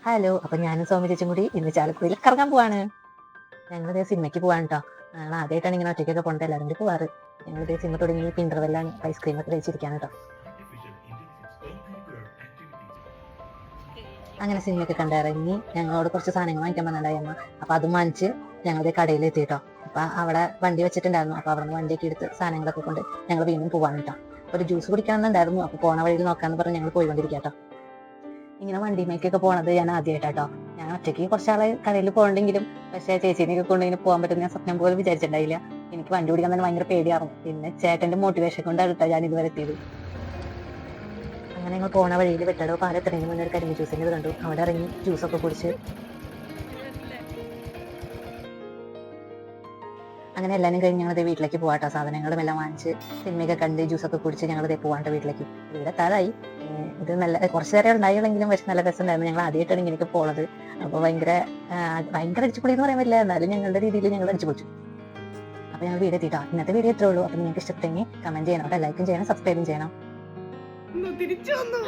Hello, അപ്പൊ ഞാനും സൗമ്യ ചേച്ചും കൂടി ഇന്ന് ചാലക്കുടിയിൽ കറങ്ങാൻ പോവാണ്. ഞങ്ങളിതേ സിനിമയ്ക്ക് പോവാണ് കേട്ടോ. ഞങ്ങൾ ആദ്യമായിട്ടാണ് ഇങ്ങനെ ഒറ്റയ്ക്കൊക്കെ പോകേണ്ടത്, എല്ലാവരും കൂടി പോവാറ്. ഞങ്ങളിതേ സിനിമ തുടങ്ങി ഇന്റർവെല്ലാം ഐസ്ക്രീം ഒക്കെ കഴിച്ചിരിക്കാണ് കേട്ടോ. അങ്ങനെ സിനിമയൊക്കെ കണ്ടിറങ്ങി ഞങ്ങളോട് കുറച്ച് സാധനങ്ങൾ വാങ്ങിക്കാൻ പറഞ്ഞിട്ടുണ്ടായി അമ്മ. അപ്പൊ അതും വാങ്ങിച്ച് ഞങ്ങളുടെ കടയിൽ എത്തിയിട്ടോ. അപ്പൊ അവിടെ വണ്ടി വെച്ചിട്ടുണ്ടായിരുന്നു. അപ്പൊ അവിടെ നിന്ന് വണ്ടിയൊക്കെ എടുത്ത് സാധനങ്ങളൊക്കെ കൊണ്ട് ഞങ്ങൾ വീണ്ടും പോവാണ് കേട്ടോ. ഒരു ജ്യൂസ് കുടിക്കാനുണ്ടായിരുന്നു. അപ്പൊ പോണ വഴിയിൽ നോക്കാന്ന് പറഞ്ഞ് ഞങ്ങൾ പോയിക്കൊണ്ടിരിക്കാട്ടോ. ഇങ്ങനെ വണ്ടിമേക്കൊക്കെ പോണത് ഞാൻ ആദ്യമായിട്ടാട്ടോ. ഞാൻ ഒറ്റയ്ക്ക് കുറച്ചാളെ കടയിൽ പോകണ്ടെങ്കിലും പക്ഷേ ചേച്ചീനെയൊക്കെ കൊണ്ട് ഇങ്ങനെ പോകാൻ പറ്റുന്ന ഞാൻ സ്വപ്നം പോലും വിചാരിച്ചിട്ടുണ്ടായില്ല. എനിക്ക് വണ്ടി ഓടിക്കാൻ തന്നെ ഭയങ്കര പേടിയായിരുന്നു. പിന്നെ ചേട്ടന്റെ മോട്ടിവേഷൻ കൊണ്ടാണ് കേട്ടോ ഞാൻ ഇതുവരെ എത്തിയത്. അങ്ങനെ ഞങ്ങൾ പോണ വഴിയിൽ വെട്ടടോ പാലത്തിനു മുന്നേ ഒരു കരിമ്പ് ജ്യൂസിൻ്റെ കണ്ടു. അവിടെ ഇറങ്ങി ജ്യൂസൊക്കെ കുടിച്ച് അങ്ങനെ എല്ലാവരും കഴിഞ്ഞ് ഞങ്ങളത് വീട്ടിലേക്ക് പോകാട്ടോ. സാധനങ്ങളും എല്ലാം വാങ്ങിച്ച് സിനിമയൊക്കെ കണ്ട് ജ്യൂസൊക്കെ കുടിച്ച് ഞങ്ങളത് പോകാണ്ട് വീട്ടിലേക്ക്. ഇവിടെ താഴായി. ഇത് നല്ല കുറച്ച് നേരം ഉണ്ടായില്ലെങ്കിലും പക്ഷെ നല്ല രസമുണ്ടായിരുന്നു. ഞങ്ങൾ ആദ്യമായിട്ടാണ് ഇങ്ങനെയൊക്കെ പോണത്. അപ്പോൾ ഭയങ്കര അടിച്ചുപൊളി എന്ന് പറയാൻ പറ്റില്ല, എന്നാലും ഞങ്ങളുടെ രീതിയിൽ ഞങ്ങൾ അടിച്ചു പൊളിച്ചു. അപ്പോൾ ഞങ്ങൾ വീഡിയോ എത്തിയിട്ടോ. ഇന്നത്തെ വീഡിയോ ഇത്രേ ഉള്ളൂ. അപ്പോൾ നിങ്ങൾക്ക് ഇഷ്ടപ്പെട്ടെങ്കിൽ കമന്റ് ചെയ്യണം കേട്ടോ, ലൈക്കും ചെയ്യണം, സബ്സ്ക്രൈബും ചെയ്യണം. തിരിച്ചു വന്നു